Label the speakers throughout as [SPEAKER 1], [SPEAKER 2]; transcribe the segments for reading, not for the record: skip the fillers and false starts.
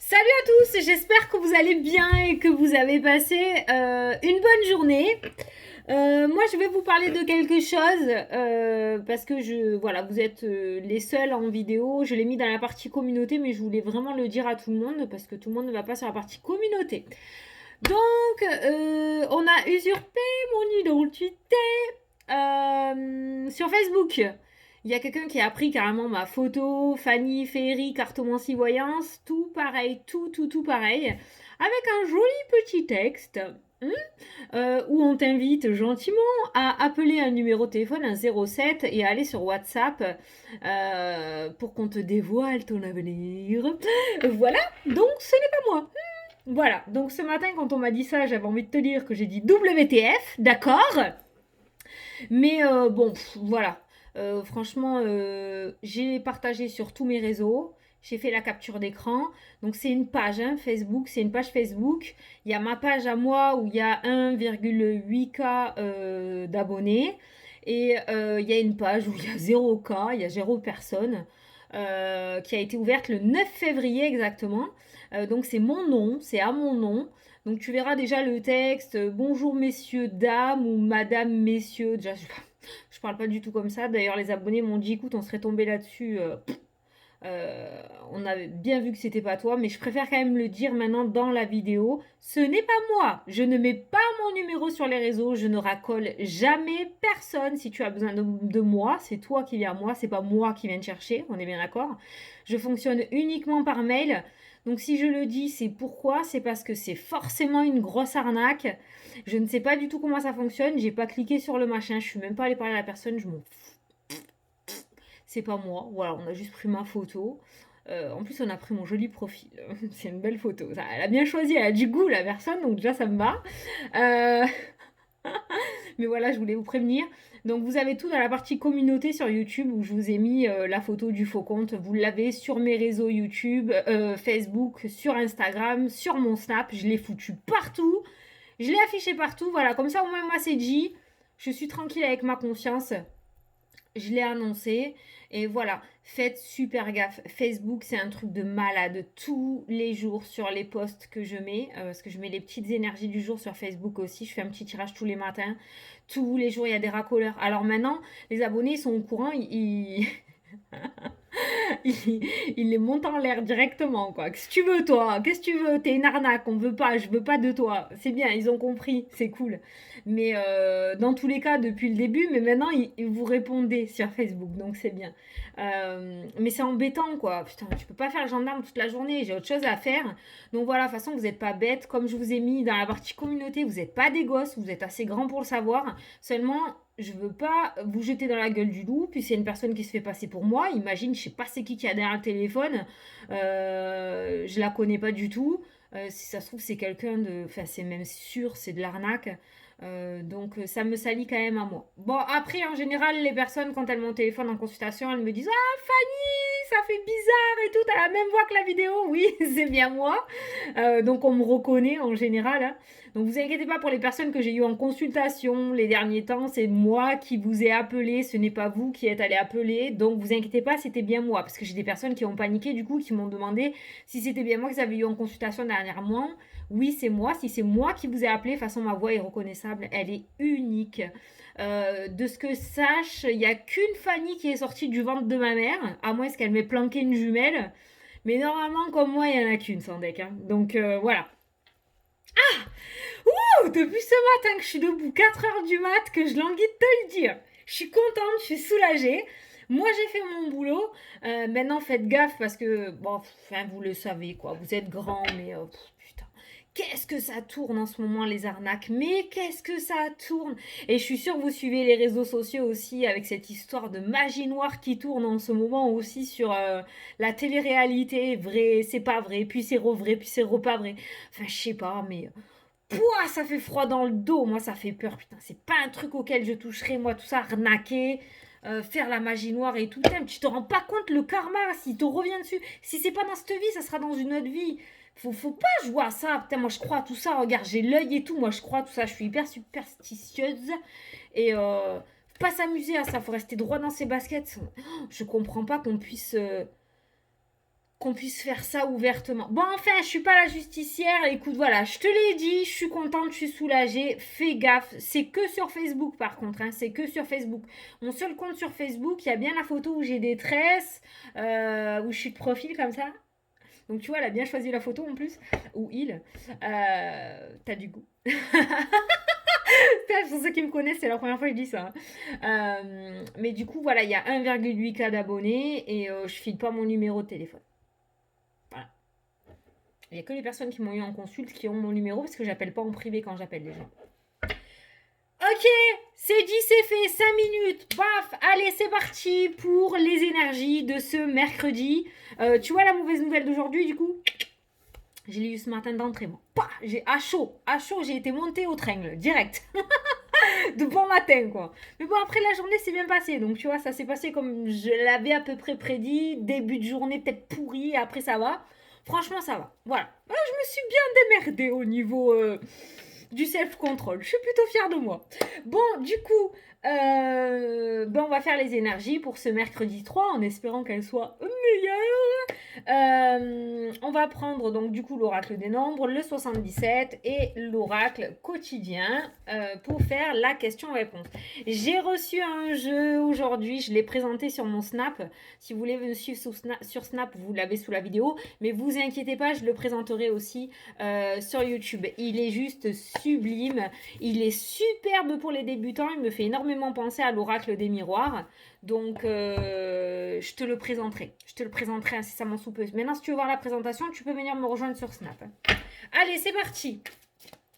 [SPEAKER 1] Salut à tous, j'espère que vous allez bien et que vous avez passé une bonne journée. Moi, je vais vous parler de quelque chose parce que voilà, vous êtes les seuls en vidéo. Je l'ai mis dans la partie communauté, mais je voulais vraiment le dire à tout le monde parce que tout le monde ne va pas sur la partie communauté. Donc, on a usurpé mon identité sur Facebook. Il y a quelqu'un qui a pris carrément ma photo, Fanny, Ferry, cartomancie, voyance, tout pareil, tout pareil, avec un joli petit texte où on t'invite gentiment à appeler un numéro de téléphone, un 07, et à aller sur WhatsApp pour qu'on te dévoile ton avenir. Voilà, donc ce n'est pas moi. Voilà, donc ce matin quand on m'a dit ça, j'avais envie de te dire que j'ai dit WTF, d'accord. Mais bon, voilà. Franchement, j'ai partagé sur tous mes réseaux. J'ai fait la capture d'écran. Donc c'est une page, hein, Facebook, c'est une page Facebook. Il y a ma page à moi où il y a 1,8K d'abonnés. Et il y a une page où il y a 0K, il y a 0 personnes, qui a été ouverte le 9 février exactement. Donc c'est mon nom, c'est à mon nom. Donc tu verras déjà le texte bonjour messieurs, dames ou madame, messieurs. Déjà, je parle pas du tout comme ça. D'ailleurs, les abonnés m'ont dit écoute, on serait tombé là-dessus. On avait bien vu que c'était pas toi, mais je préfère quand même le dire maintenant dans la vidéo. Ce n'est pas moi. Je ne mets pas mon numéro sur les réseaux. Je ne racole jamais personne. Si tu as besoin de moi, c'est toi qui viens à moi. C'est pas moi qui viens te chercher. On est bien d'accord. Je fonctionne uniquement par mail. Donc si je le dis, c'est pourquoi? C'est parce que c'est forcément une grosse arnaque. Je ne sais pas du tout comment ça fonctionne. J'ai pas cliqué sur le machin. Je suis même pas allée parler à la personne. Je m'en c'est pas moi. Voilà, on a juste pris ma photo. En plus, on a pris mon joli profil. C'est une belle photo. Elle a bien choisi, elle a du goût, la personne, donc déjà, ça me va. Euh, Mais voilà, je voulais vous prévenir. Donc, vous avez tout dans la partie communauté sur YouTube où je vous ai mis la photo du faux compte. Vous l'avez sur mes réseaux YouTube, Facebook, sur Instagram, sur mon Snap. Je l'ai foutu partout. Je l'ai affiché partout. Voilà, comme ça, au moins, moi, c'est dit. Je suis tranquille avec ma conscience. Je l'ai annoncé. Et voilà, faites super gaffe. Facebook, c'est un truc de malade. Tous les jours sur les posts que je mets, parce que je mets les petites énergies du jour sur Facebook aussi. Je fais un petit tirage tous les matins. Tous les jours, il y a des racoleurs. Alors maintenant, les abonnés sont au courant. Il les monte en l'air directement, quoi. Qu'est-ce que tu veux, toi? Qu'est-ce que tu veux? T'es une arnaque, on veut pas, je veux pas de toi. C'est bien, ils ont compris, c'est cool. Mais dans tous les cas, depuis le début, mais maintenant, ils vous répondez sur Facebook, donc c'est bien. Mais c'est embêtant, quoi. Putain, tu peux pas faire le gendarme toute la journée, j'ai autre chose à faire. Donc voilà, de toute façon, vous n'êtes pas bête. Comme je vous ai mis dans la partie communauté, vous n'êtes pas des gosses, vous êtes assez grands pour le savoir. Seulement, je veux pas vous jeter dans la gueule du loup, puis c'est une personne qui se fait passer pour moi. Imagine, je sais pas c'est qui a derrière le téléphone, je la connais pas du tout. Si ça se trouve, c'est quelqu'un de. Enfin, c'est même sûr, c'est de l'arnaque. Donc ça me salit quand même à moi. Bon, après, en général, les personnes, quand elles m'ont téléphone en consultation, elles me disent ah, Fanny, ça fait bizarre et tout, t'as la même voix que la vidéo. Oui, c'est bien moi. Donc on me reconnaît en général, hein. Donc vous inquiétez pas pour les personnes que j'ai eues en consultation les derniers temps, c'est moi qui vous ai appelé, ce n'est pas vous qui êtes allé appeler. Donc vous inquiétez pas, c'était bien moi. Parce que j'ai des personnes qui ont paniqué du coup, qui m'ont demandé si c'était bien moi qu'ils avaient eu en consultation dernièrement. Oui, c'est moi. Si c'est moi qui vous ai appelé, de toute façon ma voix est reconnaissable, elle est unique. De ce que sache, il n'y a qu'une Fanny qui est sortie du ventre de ma mère, à moins qu'elle m'ait planqué une jumelle. Mais normalement, comme moi, il n'y en a qu'une sans deck, hein. Donc voilà. Ouh, depuis ce matin que je suis debout 4 heures du mat, que je languis de te le dire. Je suis contente, je suis soulagée. Moi, j'ai fait mon boulot. Maintenant, faites gaffe parce que, bon, enfin, vous le savez, quoi. Vous êtes grand, mais putain. Qu'est-ce que ça tourne en ce moment, les arnaques? Mais qu'est-ce que ça tourne? Et je suis sûre que vous suivez les réseaux sociaux aussi avec cette histoire de magie noire qui tourne en ce moment aussi sur la télé-réalité. Vrai, c'est pas vrai, puis c'est vrai, puis c'est pas vrai. Enfin, je sais pas, mais pouah, ça fait froid dans le dos. Moi, ça fait peur. Putain, c'est pas un truc auquel je toucherai. Moi, tout ça, arnaquer, faire la magie noire et tout. Putain, tu te rends pas compte le karma s'il te revient dessus. Si c'est pas dans cette vie, ça sera dans une autre vie. Faut pas jouer à ça. Putain, moi, je crois à tout ça. Regarde, j'ai l'œil et tout. Moi, je crois à tout ça. Je suis hyper superstitieuse. Et faut pas s'amuser à ça. Faut rester droit dans ses baskets. Je comprends pas qu'on puisse. qu'on puisse faire ça ouvertement. Bon, enfin, je suis pas la justicière. Écoute, voilà, je te l'ai dit, je suis contente, je suis soulagée. Fais gaffe, c'est que sur Facebook par contre, hein, c'est que sur Facebook. Mon seul compte sur Facebook, il y a bien la photo où j'ai des tresses, où je suis de profil comme ça. Donc tu vois, elle a bien choisi la photo en plus. Ou il. T'as du goût. Pour ceux qui me connaissent, c'est la première fois que je dis ça. Mais du coup, voilà, il y a 1,8K d'abonnés et je file pas mon numéro de téléphone. Voilà. Il n'y a que les personnes qui m'ont eu en consulte qui ont mon numéro parce que j'appelle pas en privé quand j'appelle les gens. Ok, c'est dit, c'est fait, 5 minutes, paf, allez, c'est parti pour les énergies de ce mercredi. Tu vois la mauvaise nouvelle d'aujourd'hui, du coup? Je l'ai eu ce matin d'entrée, moi. J'ai à chaud, j'ai été montée au tringle, direct. De bon matin, quoi. Mais bon, après, la journée s'est bien passée. Donc, tu vois, ça s'est passé comme je l'avais à peu près prédit. Début de journée peut-être pourri, et après, ça va. Franchement, ça va. Voilà. Je me suis bien démerdée au niveau du self-control. Je suis plutôt fière de moi. Bon, du coup, on va faire les énergies pour ce mercredi 3 en espérant qu'elles soient meilleures. On va prendre donc du coup l'oracle des nombres, le 77 et l'oracle quotidien pour faire la question-réponse. J'ai reçu un jeu aujourd'hui, je l'ai présenté sur mon Snap. Si vous voulez me suivre sur Snap, vous l'avez sous la vidéo. Mais vous inquiétez pas, je le présenterai aussi sur YouTube. Il est juste sublime, il est superbe pour les débutants, il me fait énormément penser à l'oracle des miroirs. Donc, je te le présenterai. Je te le présenterai incessamment sous peu. Maintenant, si tu veux voir la présentation, tu peux venir me rejoindre sur Snap. Allez, c'est parti.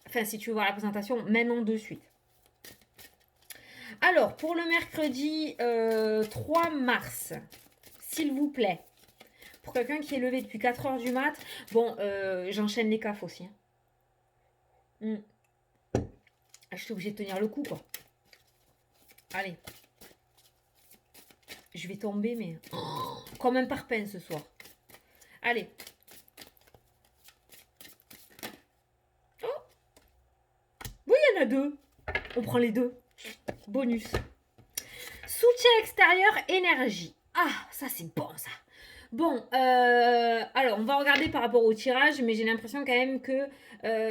[SPEAKER 1] Enfin, si tu veux voir la présentation, maintenant de suite. Alors, pour le mercredi 3 mars, s'il vous plaît, pour quelqu'un qui est levé depuis 4 heures du mat, bon, j'enchaîne les cafes aussi. Hein. Je suis obligée de tenir le coup, quoi. Allez. Je vais tomber, mais... Oh, comme un parpaing ce soir. Allez. Oh. Oui, il y en a 2. On prend les 2. Bonus. Soutien extérieur, énergie. Ah, ça c'est bon, ça. Bon, alors on va regarder par rapport au tirage, mais j'ai l'impression quand même que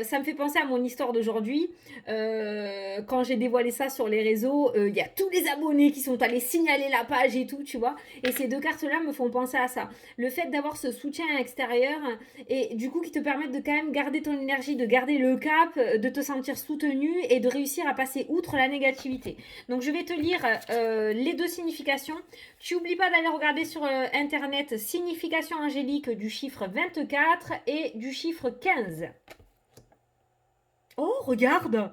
[SPEAKER 1] ça me fait penser à mon histoire d'aujourd'hui. Quand j'ai dévoilé ça sur les réseaux, il y a tous les abonnés qui sont allés signaler la page et tout, tu vois. Et ces 2 cartes-là me font penser à ça. Le fait d'avoir ce soutien extérieur et du coup qui te permettent de quand même garder ton énergie, de garder le cap, de te sentir soutenu et de réussir à passer outre la négativité. Donc je vais te lire les 2 significations. Tu n'oublies pas d'aller regarder sur internet signification angélique du chiffre 24 et du chiffre 15. Oh, regarde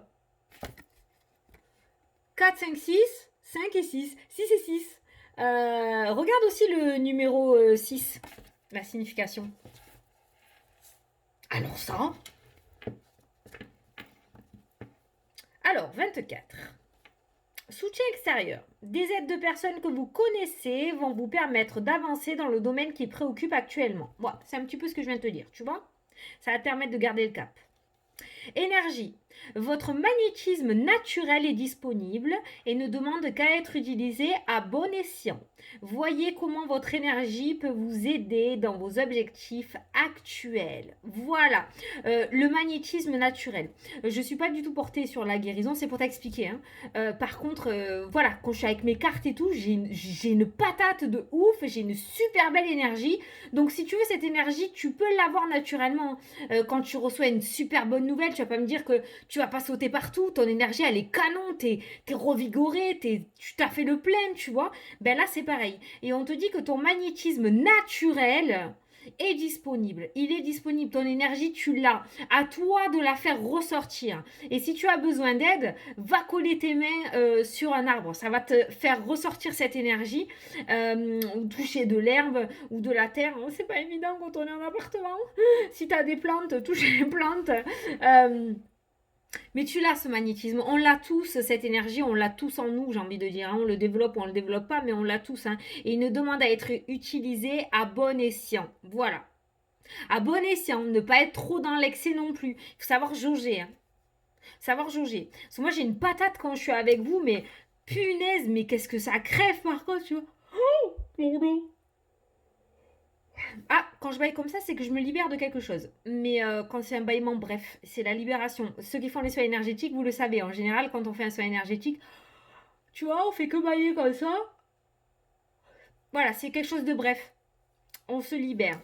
[SPEAKER 1] 4, 5, 6, 5 et 6, 6 et 6. Regarde aussi le numéro 6, la signification. Alors ça. Alors, 24. Soutien extérieur. Des aides de personnes que vous connaissez vont vous permettre d'avancer dans le domaine qui préoccupe actuellement. Voilà, c'est un petit peu ce que je viens de te dire, tu vois. Ça va te permettre de garder le cap. Énergie. Votre magnétisme naturel est disponible et ne demande qu'à être utilisé à bon escient. Voyez comment votre énergie peut vous aider dans vos objectifs actuels. Voilà, le magnétisme naturel. Je ne suis pas du tout portée sur la guérison, c'est pour t'expliquer. Hein. Par contre, voilà, quand je suis avec mes cartes et tout, j'ai une patate de ouf, j'ai une super belle énergie. Donc si tu veux cette énergie, tu peux l'avoir naturellement. Quand tu reçois une super bonne nouvelle, tu vas pas me dire que tu vas pas sauter partout, ton énergie elle est canon, t'es revigoré, tu t'as fait le plein, tu vois. Ben là c'est pareil. Et on te dit que ton magnétisme naturel est disponible. Il est disponible, ton énergie tu l'as. À toi de la faire ressortir. Et si tu as besoin d'aide, va coller tes mains sur un arbre. Ça va te faire ressortir cette énergie. Ou toucher de l'herbe ou de la terre. C'est pas évident quand on est en appartement. Si tu as des plantes, toucher les plantes. Mais tu l'as ce magnétisme, on l'a tous, cette énergie, on l'a tous en nous, j'ai envie de dire. Hein. On le développe ou on le développe pas, mais on l'a tous. Hein. Et il ne demande à être utilisé à bon escient. Voilà. À bon escient, ne pas être trop dans l'excès non plus. Il faut savoir jauger. Hein. Savoir jauger. Parce que moi, j'ai une patate quand je suis avec vous, mais punaise, mais qu'est-ce que ça crève par contre, tu vois. Oh, pardon. Ah, quand je baille comme ça, c'est que je me libère de quelque chose. Mais quand c'est un bâillement, bref, c'est la libération. Ceux qui font les soins énergétiques, vous le savez, en général, quand on fait un soin énergétique, tu vois, on fait que bailler comme ça. Voilà, c'est quelque chose de bref. On se libère.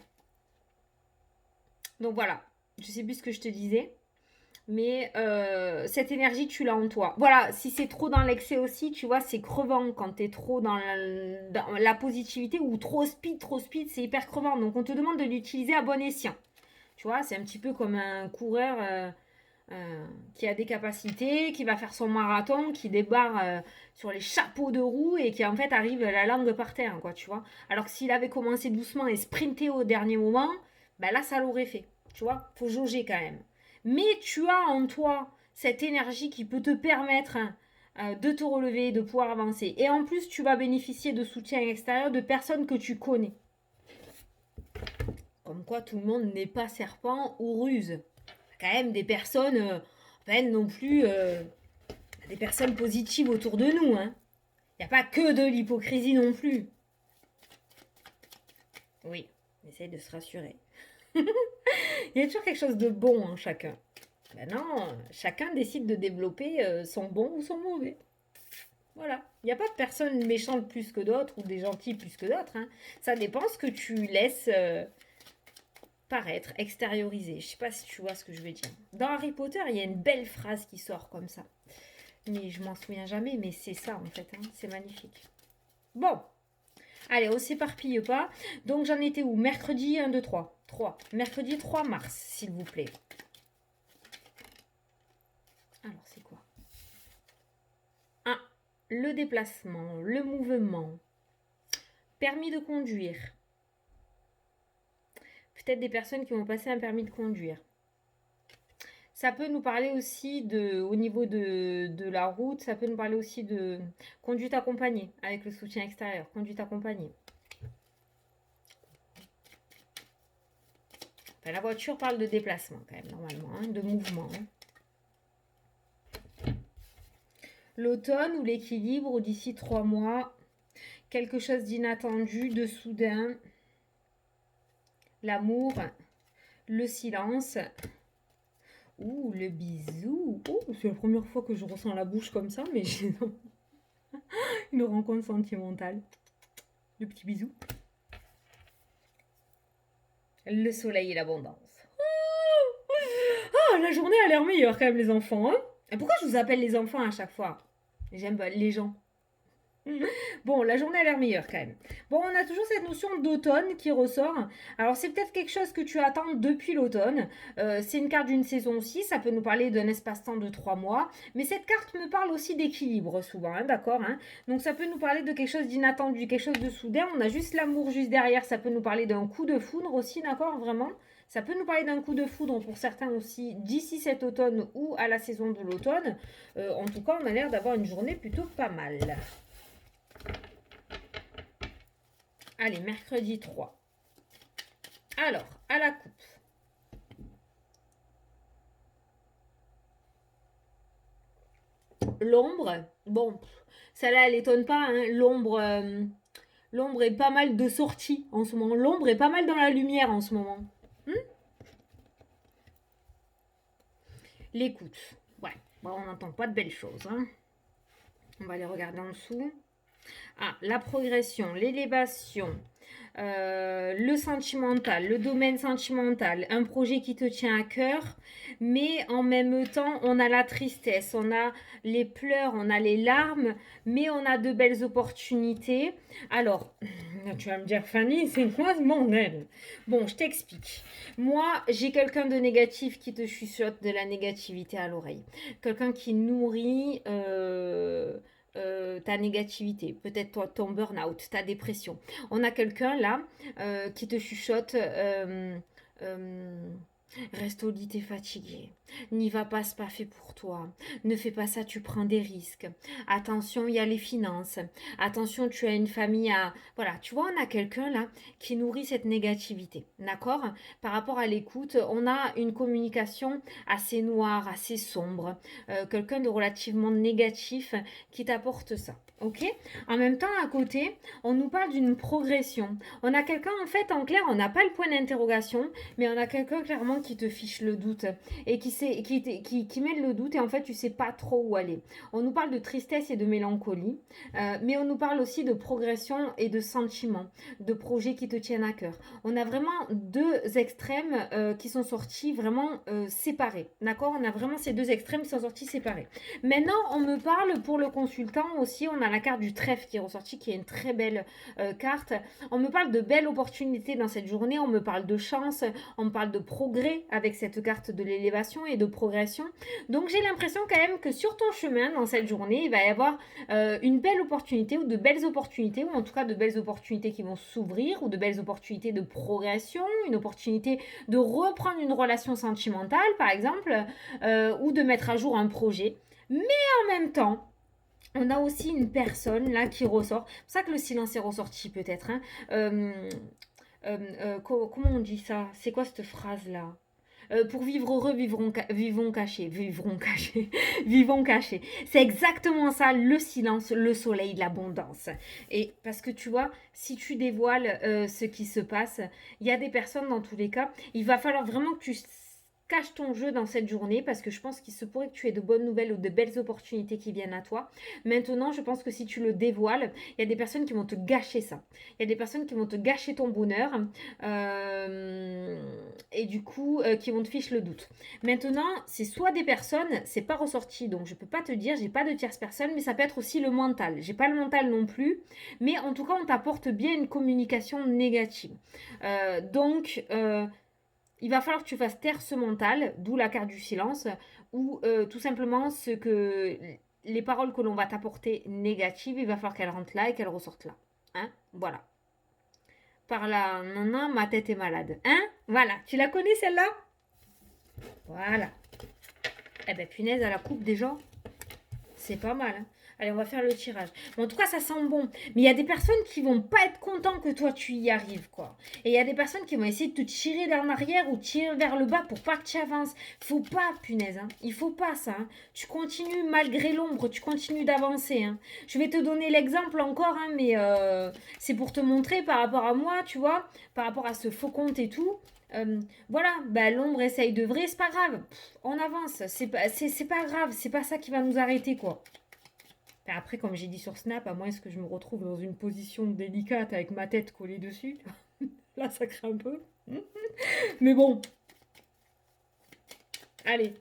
[SPEAKER 1] Donc voilà, je sais plus ce que je te disais. Mais cette énergie, tu l'as en toi. Voilà, si c'est trop dans l'excès aussi, tu vois, c'est crevant quand t'es trop dans la positivité ou trop speed, c'est hyper crevant. Donc on te demande de l'utiliser à bon escient. Tu vois, c'est un petit peu comme un coureur qui a des capacités, qui va faire son marathon, qui débarre sur les chapeaux de roue et qui en fait arrive la langue par terre, quoi, tu vois. Alors que s'il avait commencé doucement et sprinté au dernier moment, ben là, ça l'aurait fait. Tu vois, faut jauger quand même. Mais tu as en toi cette énergie qui peut te permettre de te relever, de pouvoir avancer. Et en plus, tu vas bénéficier de soutien extérieur de personnes que tu connais. Comme quoi, tout le monde n'est pas serpent ou ruse. Quand même des personnes, pas non plus des personnes positives autour de nous. Hein. Il n'y a pas que de l'hypocrisie non plus. Oui, on essaye de se rassurer. Il y a toujours quelque chose de bon en chacun. Ben non, chacun décide de développer son bon ou son mauvais. Voilà. Il n'y a pas de personnes méchantes plus que d'autres ou des gentils plus que d'autres. Hein. Ça dépend ce que tu laisses paraître, extérioriser. Je sais pas si tu vois ce que je veux dire. Dans Harry Potter, il y a une belle phrase qui sort comme ça. Mais je m'en souviens jamais, mais c'est ça en fait. Hein. C'est magnifique. Bon. Allez, on s'éparpille pas. Donc j'en étais où? Mercredi 1, 2, 3. 3. Mercredi 3 mars, s'il vous plaît. Alors c'est quoi? 1. Le déplacement, le mouvement. Permis de conduire. Peut-être des personnes qui vont passer un permis de conduire. Ça peut nous parler aussi au niveau de la route, ça peut nous parler aussi de conduite accompagnée avec le soutien extérieur. Conduite accompagnée. Enfin, la voiture parle de déplacement quand même, normalement, hein, de mouvement. Hein. L'automne ou l'équilibre ou d'ici 3 mois, quelque chose d'inattendu, de soudain, l'amour, le silence, ouh, le bisou. Oh, c'est la première fois que je ressens la bouche comme ça, mais j'ai une rencontre sentimentale. Le petit bisou. Le soleil et l'abondance. Ah, la journée a l'air meilleure quand même, les enfants. Hein. Et pourquoi je vous appelle les enfants à chaque fois? J'aime pas les gens. Bon, la journée a l'air meilleure quand même. Bon, on a toujours cette notion d'automne qui ressort. Alors, c'est peut-être quelque chose que tu attends depuis l'automne. C'est une carte d'une saison aussi. Ça peut nous parler d'un espace-temps de 3 mois. Mais cette carte me parle aussi d'équilibre souvent, hein, d'accord hein. Donc, ça peut nous parler de quelque chose d'inattendu, quelque chose de soudain. On a juste l'amour juste derrière. Ça peut nous parler d'un coup de foudre aussi, d'accord, vraiment. Ça peut nous parler d'un coup de foudre pour certains aussi d'ici cet automne ou à la saison de l'automne. En tout cas, on a l'air d'avoir une journée plutôt pas mal. Allez, mercredi 3. Alors, à la coupe. L'ombre, bon, celle-là, elle étonne pas. Hein. L'ombre est pas mal de sortie en ce moment. L'ombre est pas mal dans la lumière en ce moment. L'écoute. Ouais, bon, on n'entend pas de belles choses. Hein. On va les regarder en dessous. Ah, la progression, l'élévation, le sentimental, le domaine sentimental, un projet qui te tient à cœur, mais en même temps, on a la tristesse, on a les pleurs, on a les larmes, mais on a de belles opportunités. Alors, tu vas me dire, Fanny, c'est quoi ce bordel? Bon, je t'explique. Moi, j'ai quelqu'un de négatif qui te chuchote de la négativité à l'oreille. Quelqu'un qui nourrit ta négativité, peut-être toi, ton burn-out, ta dépression. On a quelqu'un là qui te chuchote Reste au lit, t'es fatigué. N'y va pas, c'est pas fait pour toi. Ne fais pas ça, tu prends des risques. Attention, il y a les finances. Attention, tu as une famille à... Voilà, tu vois, on a quelqu'un là qui nourrit cette négativité. D'accord? Par rapport à l'écoute, on a une communication assez noire, assez sombre. Quelqu'un de relativement négatif qui t'apporte ça. Ok? En même temps, à côté, on nous parle d'une progression. On a quelqu'un, en fait, en clair, on n'a pas le point d'interrogation, mais on a quelqu'un clairement qui te fiche le doute et qui met le doute et en fait tu sais pas trop où aller. On nous parle de tristesse et de mélancolie, mais on nous parle aussi de progression et de sentiments, de projets qui te tiennent à cœur. On a vraiment deux extrêmes qui sont sortis vraiment séparés. D'accord? On a vraiment ces deux extrêmes qui sont sortis séparés. Maintenant, on me parle pour le consultant aussi, on a la carte du trèfle qui est ressortie, qui est une très belle carte. On me parle de belles opportunités dans cette journée, on me parle de chance, on me parle de progrès avec cette carte de l'élévation et de progression. Donc j'ai l'impression quand même que sur ton chemin dans cette journée, il va y avoir une belle opportunité ou de belles opportunités, ou en tout cas de belles opportunités qui vont s'ouvrir, ou de belles opportunités de progression, une opportunité de reprendre une relation sentimentale par exemple, ou de mettre à jour un projet. Mais en même temps, on a aussi une personne là qui ressort. C'est pour ça que le silence est ressorti peut-être. Hein. Comment on dit ça? C'est quoi cette phrase-là? Pour vivre heureux, vivons cachés. Vivrons cachés. Vivons cachés. C'est exactement ça, le silence, le soleil, l'abondance. Et parce que tu vois, si tu dévoiles ce qui se passe, il y a des personnes dans tous les cas, il va falloir vraiment que tu cache ton jeu dans cette journée parce que je pense qu'il se pourrait que tu aies de bonnes nouvelles ou de belles opportunités qui viennent à toi. Maintenant, je pense que si tu le dévoiles, il y a des personnes qui vont te gâcher ça. Il y a des personnes qui vont te gâcher ton bonheur et du coup qui vont te ficher le doute. Maintenant, c'est soit des personnes, c'est pas ressorti donc je peux pas te dire, j'ai pas de tierce personne, mais ça peut être aussi le mental. J'ai pas le mental non plus, mais en tout cas, on t'apporte bien une communication négative. Donc, il va falloir que tu fasses taire ce mental, d'où la carte du silence, ou tout simplement ce que les paroles que l'on va t'apporter négatives, il va falloir qu'elles rentrent là et qu'elles ressortent là. Hein? Voilà. Par là, non, ma tête est malade. Hein? Voilà. Tu la connais celle-là? Voilà. Eh ben punaise, à la coupe déjà. C'est pas mal. Hein. Allez, on va faire le tirage. Mais en tout cas, ça sent bon. Mais il y a des personnes qui vont pas être contentes que toi, tu y arrives, quoi. Et il y a des personnes qui vont essayer de te tirer vers l'arrière ou tirer vers le bas pour pas que tu avances. Faut pas, punaise. Hein. Il faut pas ça. Hein. Tu continues malgré l'ombre. Tu continues d'avancer. Hein. Je vais te donner l'exemple encore, hein, mais c'est pour te montrer par rapport à moi, tu vois, par rapport à ce faux compte et tout. Voilà, bah, l'ombre essaye de vrai, c'est pas grave. On avance, c'est pas grave, c'est pas ça qui va nous arrêter, quoi. Après, comme j'ai dit sur Snap, à moins que je me retrouve dans une position délicate avec ma tête collée dessus, là ça craint un peu. Mais bon, allez,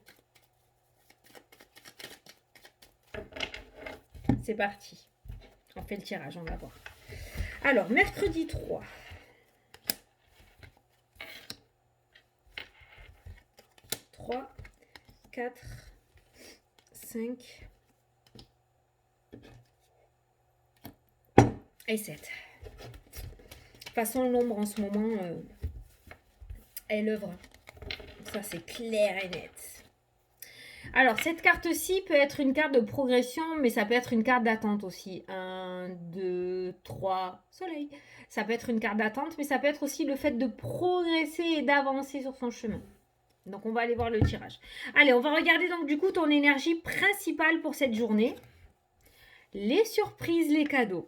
[SPEAKER 1] c'est parti. On fait le tirage, on va voir. Alors, mercredi 3. 3, 4, 5 et 7. De toute façon, l'ombre en ce moment, elle œuvre. Ça, c'est clair et net. Alors, cette carte-ci peut être une carte de progression, mais ça peut être une carte d'attente aussi. 1, 2, 3, soleil. Ça peut être une carte d'attente, mais ça peut être aussi le fait de progresser et d'avancer sur son chemin. Donc, on va aller voir le tirage. Allez, on va regarder donc du coup ton énergie principale pour cette journée. Les surprises, les cadeaux.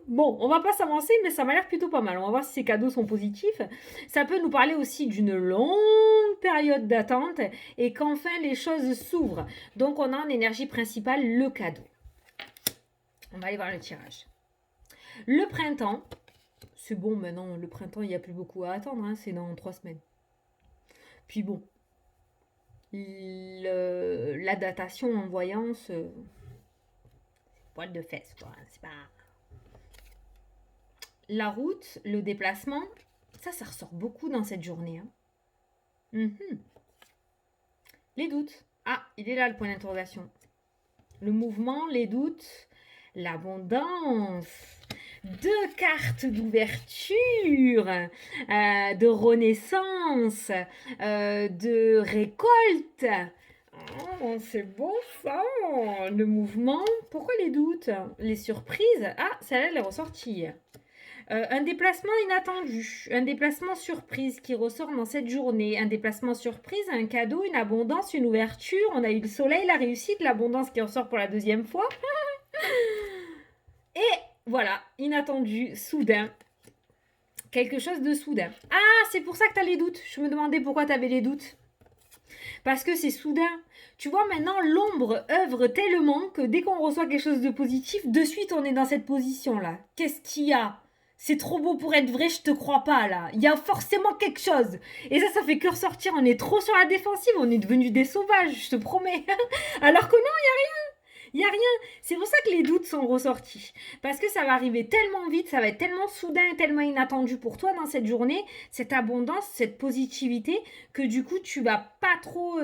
[SPEAKER 1] Bon, on va pas s'avancer, mais ça m'a l'air plutôt pas mal. On va voir si ces cadeaux sont positifs. Ça peut nous parler aussi d'une longue période d'attente et qu'enfin les choses s'ouvrent. Donc on a en énergie principale le cadeau. On va aller voir le tirage. Le printemps, c'est bon maintenant, le printemps il n'y a plus beaucoup à attendre, hein, c'est dans 3 semaines. Puis bon, la datation en voyance, poil de fesses quoi, c'est pas... La route, le déplacement, ça ressort beaucoup dans cette journée. Hein. Les doutes. Ah, il est là le point d'interrogation. Le mouvement, les doutes, l'abondance. deux cartes d'ouverture, de renaissance, de récolte. Oh, c'est beau ça, le mouvement. Pourquoi les doutes? Les surprises? Ah, celle-là, elle est ressortie. Un déplacement inattendu, un déplacement surprise qui ressort dans cette journée, un déplacement surprise, un cadeau, une abondance, une ouverture. On a eu le soleil, la réussite, l'abondance qui ressort pour la deuxième fois. Et voilà, inattendu, soudain. Quelque chose de soudain. Ah, c'est pour ça que tu as les doutes. Je me demandais pourquoi tu avais les doutes. Parce que c'est soudain. Tu vois, maintenant, l'ombre œuvre tellement que dès qu'on reçoit quelque chose de positif, de suite, on est dans cette position-là. Qu'est-ce qu'il y a? C'est trop beau pour être vrai, je te crois pas, là. Il y a forcément quelque chose. Et ça fait que ressortir. On est trop sur la défensive, on est devenus des sauvages, je te promets. Alors que non, il n'y a rien. C'est pour ça que les doutes sont ressortis. Parce que ça va arriver tellement vite, ça va être tellement soudain et tellement inattendu pour toi dans cette journée, cette abondance, cette positivité, que du coup, tu vas pas trop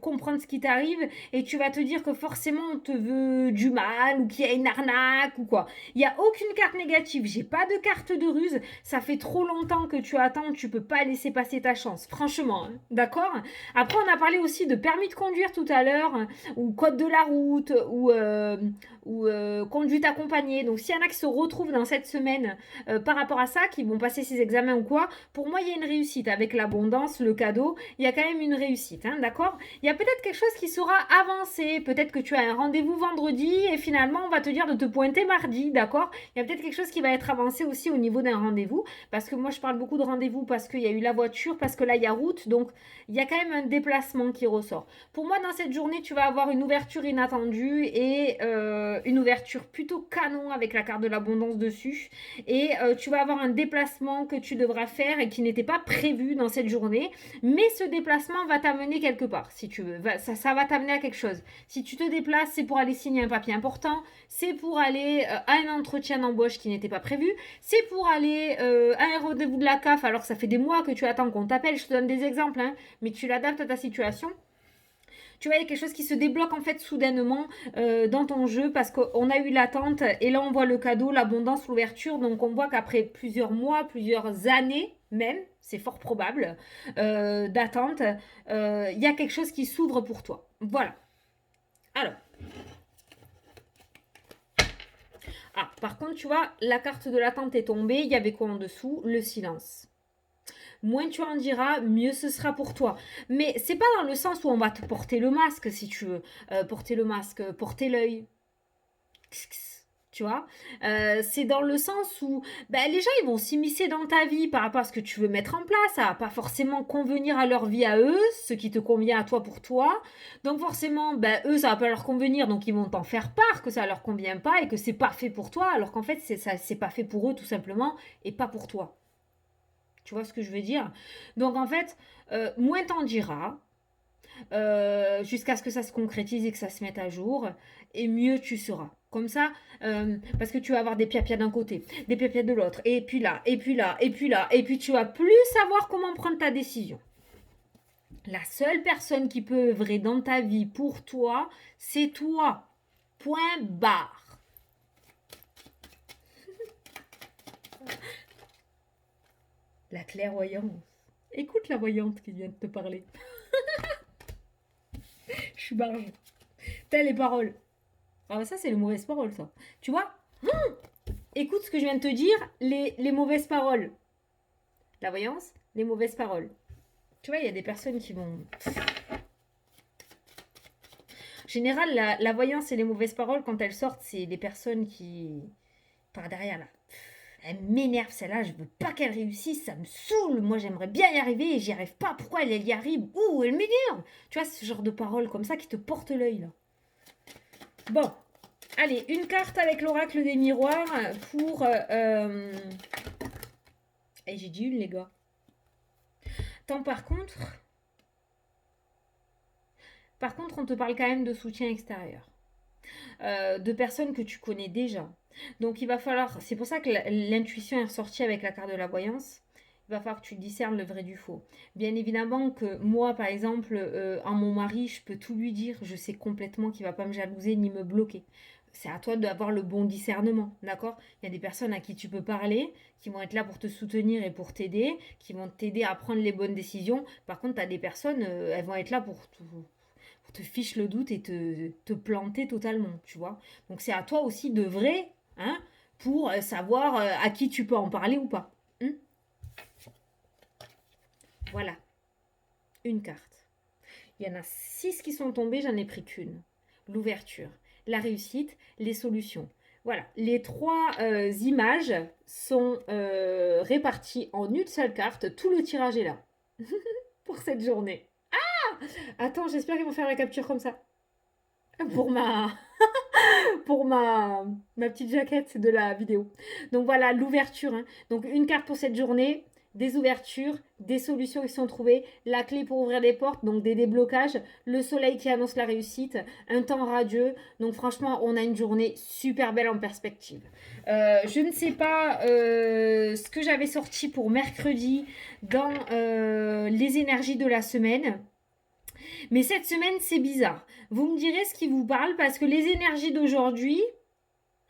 [SPEAKER 1] comprendre ce qui t'arrive et tu vas te dire que forcément on te veut du mal ou qu'il y a une arnaque ou quoi. Il n'y a aucune carte négative. J'ai pas de carte de ruse. Ça fait trop longtemps que tu attends. Tu peux pas laisser passer ta chance. Franchement, hein, d'accord? Après, on a parlé aussi de permis de conduire tout à l'heure, ou code de la route, ou conduite accompagnée. Donc s'il y en a qui se retrouvent dans cette semaine par rapport à ça, qui vont passer ces examens ou quoi, pour moi il y a une réussite avec l'abondance, le cadeau, il y a quand même une réussite, hein, d'accord? Il y a peut-être quelque chose qui sera avancé, peut-être que tu as un rendez-vous vendredi et finalement on va te dire de te pointer mardi, d'accord? Il y a peut-être quelque chose qui va être avancé aussi au niveau d'un rendez-vous, parce que moi je parle beaucoup de rendez-vous parce qu'il y a eu la voiture, parce que là il y a route, donc il y a quand même un déplacement qui ressort. Pour moi dans cette journée tu vas avoir une ouverture inattendue et une ouverture plutôt canon avec la carte de l'abondance dessus. Et tu vas avoir un déplacement que tu devras faire et qui n'était pas prévu dans cette journée. Mais ce déplacement va t'amener quelque part, si tu veux. Ça va t'amener à quelque chose. Si tu te déplaces, c'est pour aller signer un papier important. C'est pour aller à un entretien d'embauche qui n'était pas prévu. C'est pour aller à un rendez-vous de la CAF alors que ça fait des mois que tu attends qu'on t'appelle. Je te donne des exemples, hein, mais tu l'adaptes à ta situation. Tu vois, il y a quelque chose qui se débloque en fait soudainement dans ton jeu parce qu'on a eu l'attente et là on voit le cadeau, l'abondance, l'ouverture. Donc on voit qu'après plusieurs mois, plusieurs années même, c'est fort probable, d'attente, il y a quelque chose qui s'ouvre pour toi. Voilà. Alors. Ah, par contre, tu vois, la carte de l'attente est tombée. Il y avait quoi en dessous? Le silence. Moins tu en diras, mieux ce sera pour toi. Mais c'est pas dans le sens où on va te porter le masque, si tu veux. Porter le masque, porter l'œil. Tu vois, c'est dans le sens où ben, les gens ils vont s'immiscer dans ta vie par rapport à ce que tu veux mettre en place. Ça va pas forcément convenir à leur vie à eux, ce qui te convient à toi pour toi. Donc forcément, ben, eux ça va pas leur convenir, donc ils vont t'en faire part que ça leur convient pas et que c'est pas fait pour toi, alors qu'en fait c'est pas fait pour eux tout simplement et pas pour toi. Tu vois ce que je veux dire? Donc en fait, moins t'en diras, jusqu'à ce que ça se concrétise et que ça se mette à jour, et mieux tu seras. Comme ça, parce que tu vas avoir des piapias d'un côté, des piapias de l'autre, et puis là, et puis là, et puis là, et puis tu vas plus savoir comment prendre ta décision. La seule personne qui peut œuvrer dans ta vie pour toi, c'est toi. Point barre. La clairvoyance. Écoute la voyante qui vient de te parler. Je suis barge. T'as les paroles. Ah, ça, c'est les mauvaises paroles, ça. Tu vois? Écoute ce que je viens de te dire, les mauvaises paroles. La voyance, les mauvaises paroles. Tu vois, il y a des personnes qui vont... En général, la voyance et les mauvaises paroles, quand elles sortent, c'est des personnes qui... Par derrière, là. Elle m'énerve celle-là, je veux pas qu'elle réussisse, ça me saoule. Moi, j'aimerais bien y arriver et j'y arrive pas. Pourquoi elle y arrive? Ouh, elle m'énerve. Tu vois, ce genre de paroles comme ça qui te portent l'œil, là. Bon, allez, une carte avec l'oracle des miroirs pour... Et j'ai dit une, les gars. Tant par contre, on te parle quand même de soutien extérieur. De personnes que tu connais déjà. Donc il va falloir, c'est pour ça que l'intuition est ressortie avec la carte de la voyance. Il va falloir que tu discernes le vrai du faux. Bien évidemment que moi, par exemple, en mon mari, je peux tout lui dire. Je sais complètement qu'il ne va pas me jalouser ni me bloquer. c'est à toi d'avoir le bon discernement, d'accord? Il y a des personnes à qui tu peux parler, qui vont être là pour te soutenir et pour t'aider, qui vont t'aider à prendre les bonnes décisions. Par contre, tu as des personnes, elles vont être là pour te fiche le doute et te planter totalement, tu vois? Donc c'est à toi aussi de vrai, hein, pour savoir à qui tu peux en parler ou pas. Hmm. Voilà, une carte. Il y en a 6 qui sont tombés, j'en ai pris qu'une. L'ouverture, la réussite, les solutions. Voilà, les 3 images sont réparties en une seule carte. Tout le tirage est là pour cette journée. Attends, j'espère qu'ils vont faire la capture comme ça. Pour ma, pour ma petite jaquette de la vidéo. Donc voilà, l'ouverture, hein. Donc une carte pour cette journée, des ouvertures, des solutions qui sont trouvées, la clé pour ouvrir des portes, donc des déblocages, le soleil qui annonce la réussite, un temps radieux. Donc franchement, on a une journée super belle en perspective. Je ne sais pas ce que j'avais sorti pour mercredi dans les énergies de la semaine. Mais cette semaine, c'est bizarre. Vous me direz ce qui vous parle parce que les énergies d'aujourd'hui.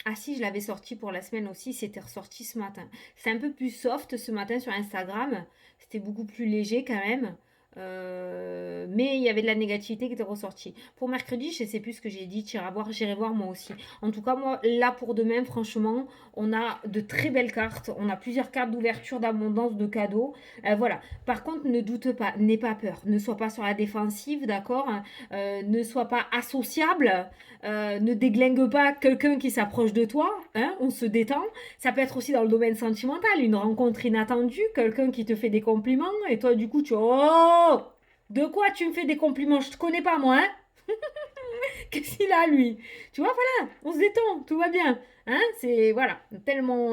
[SPEAKER 1] Ah si, je l'avais sorti pour la semaine aussi, c'était ressorti ce matin. C'est un peu plus soft ce matin sur Instagram. C'était beaucoup plus léger quand même. Mais il y avait de la négativité qui était ressortie. Pour mercredi, je ne sais plus ce que j'ai dit. J'irai voir moi aussi. En tout cas, moi, là pour demain, franchement, on a de très belles cartes. On a plusieurs cartes d'ouverture, d'abondance, de cadeaux. Voilà. Par contre, ne doute pas, n'aie pas peur. Ne sois pas sur la défensive, d'accord? Ne sois pas associable. Ne déglingue pas quelqu'un qui s'approche de toi, hein, on se détend. Ça peut être aussi dans le domaine sentimental, une rencontre inattendue, quelqu'un qui te fait des compliments et toi du coup tu oh, de quoi tu me fais des compliments, je te connais pas moi, hein. Qu'est-ce qu'il a lui? Tu vois, voilà, on se détend, tout va bien. Hein, c'est voilà, tellement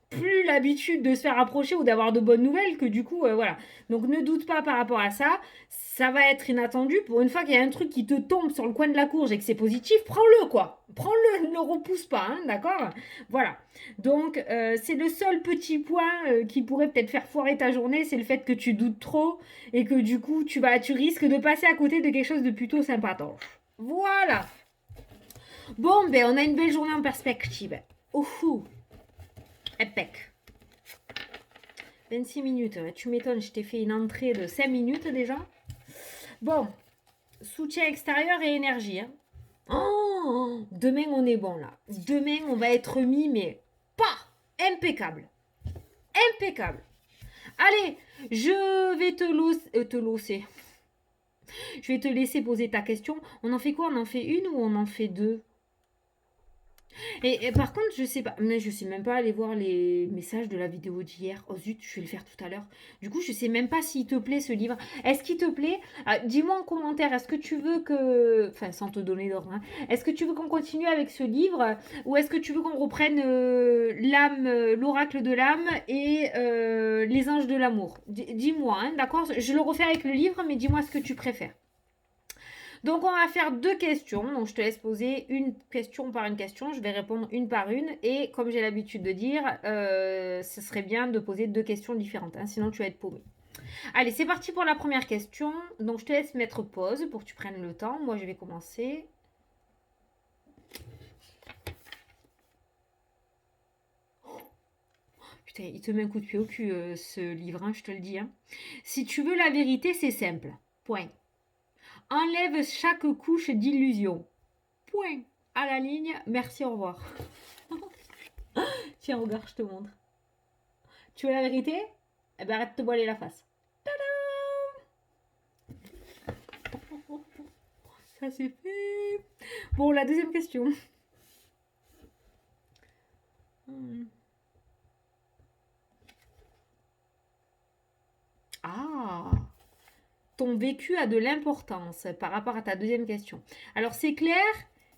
[SPEAKER 1] plus l'habitude de se faire approcher ou d'avoir de bonnes nouvelles que du coup, voilà. Donc ne doute pas par rapport à ça. Ça va être inattendu. Pour une fois qu'il y a un truc qui te tombe sur le coin de la courge et que c'est positif, prends-le quoi. Prends-le, ne le repousse pas, hein, d'accord? Voilà. Donc c'est le seul petit point qui pourrait peut-être faire foirer ta journée, c'est le fait que tu doutes trop et que du coup tu risques de passer à côté de quelque chose de plutôt sympatoche. Voilà. Bon, ben on a une belle journée en perspective. Ouhou. Epec. 26 minutes. Tu m'étonnes, je t'ai fait une entrée de 5 minutes déjà. Bon. Soutien extérieur et énergie. Hein. Oh, demain, on est bon là. Demain, on va être mis, mais pas impeccable. Impeccable. Allez, je vais te losser. Je vais te laisser poser ta question. On en fait quoi? On en fait une ou on en fait deux? Et par contre, je sais pas, mais je sais même pas aller voir les messages de la vidéo d'hier. Oh zut, je vais le faire tout à l'heure. Du coup, je sais même pas s'il te plaît ce livre. Est-ce qu'il te plaît? Dis-moi en commentaire, est-ce que tu veux que... Enfin, sans te donner d'ordre, hein. Est-ce que tu veux qu'on continue avec ce livre ou est-ce que tu veux qu'on reprenne l'âme, l'oracle de l'âme et les anges de l'amour? Dis-moi, hein, d'accord? Je le refais avec le livre, mais dis-moi ce que tu préfères. Donc on va faire 2 questions. Donc je te laisse poser une question par une question. Je vais répondre une par une. Et comme j'ai l'habitude de dire, ce serait bien de poser 2 questions différentes. Hein, sinon tu vas être paumé. Allez, c'est parti pour la première question. Donc je te laisse mettre pause pour que tu prennes le temps. Moi je vais commencer. Putain, il te met un coup de pied au cul ce livre, hein, je te le dis. Hein. Si tu veux la vérité, c'est simple. Point. Enlève chaque couche d'illusion. Point. À la ligne. Merci, au revoir. Tiens, regarde, je te montre. Tu veux la vérité? Eh ben arrête de te voiler la face. Ça c'est fait. Bon, la deuxième question. Ah, ton vécu a de l'importance par rapport à ta deuxième question. Alors c'est clair,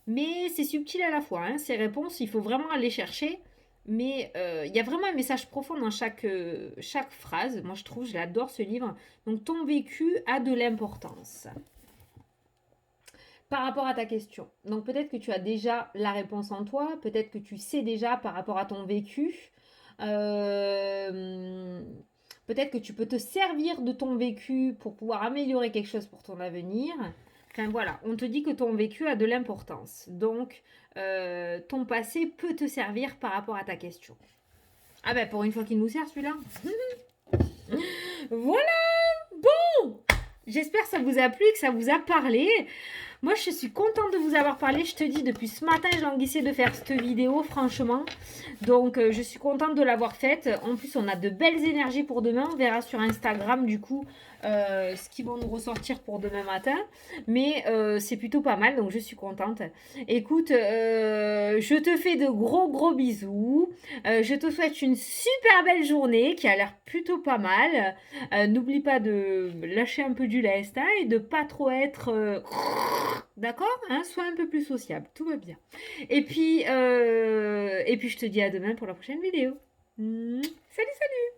[SPEAKER 1] mais c'est subtil à la fois. Hein. Ces réponses, il faut vraiment aller chercher. Mais il y a vraiment un message profond dans chaque phrase. Moi, je trouve, je l'adore ce livre. Donc, ton vécu a de l'importance par rapport à ta question. Donc, peut-être que tu as déjà la réponse en toi. Peut-être que tu sais déjà par rapport à ton vécu. Euh, Peut-être que tu peux te servir de ton vécu pour pouvoir améliorer quelque chose pour ton avenir. Enfin voilà, on te dit que ton vécu a de l'importance. Donc, ton passé peut te servir par rapport à ta question. Ah ben pour une fois qu'il nous sert celui-là. Voilà, bon. J'espère que ça vous a plu, que ça vous a parlé. Moi, je suis contente de vous avoir parlé. Je te dis, depuis ce matin, je languissais de faire cette vidéo, franchement. Donc, je suis contente de l'avoir faite. En plus, on a de belles énergies pour demain. On verra sur Instagram, du coup, ce qu'ils vont nous ressortir pour demain matin. Mais c'est plutôt pas mal, donc je suis contente. Écoute, je te fais de gros, gros bisous. Je te souhaite une super belle journée qui a l'air plutôt pas mal. N'oublie pas de lâcher un peu du lest hein, et de pas trop être... d'accord hein, sois un peu plus sociable, tout va bien. Et puis je te dis à demain pour la prochaine vidéo. Salut, salut.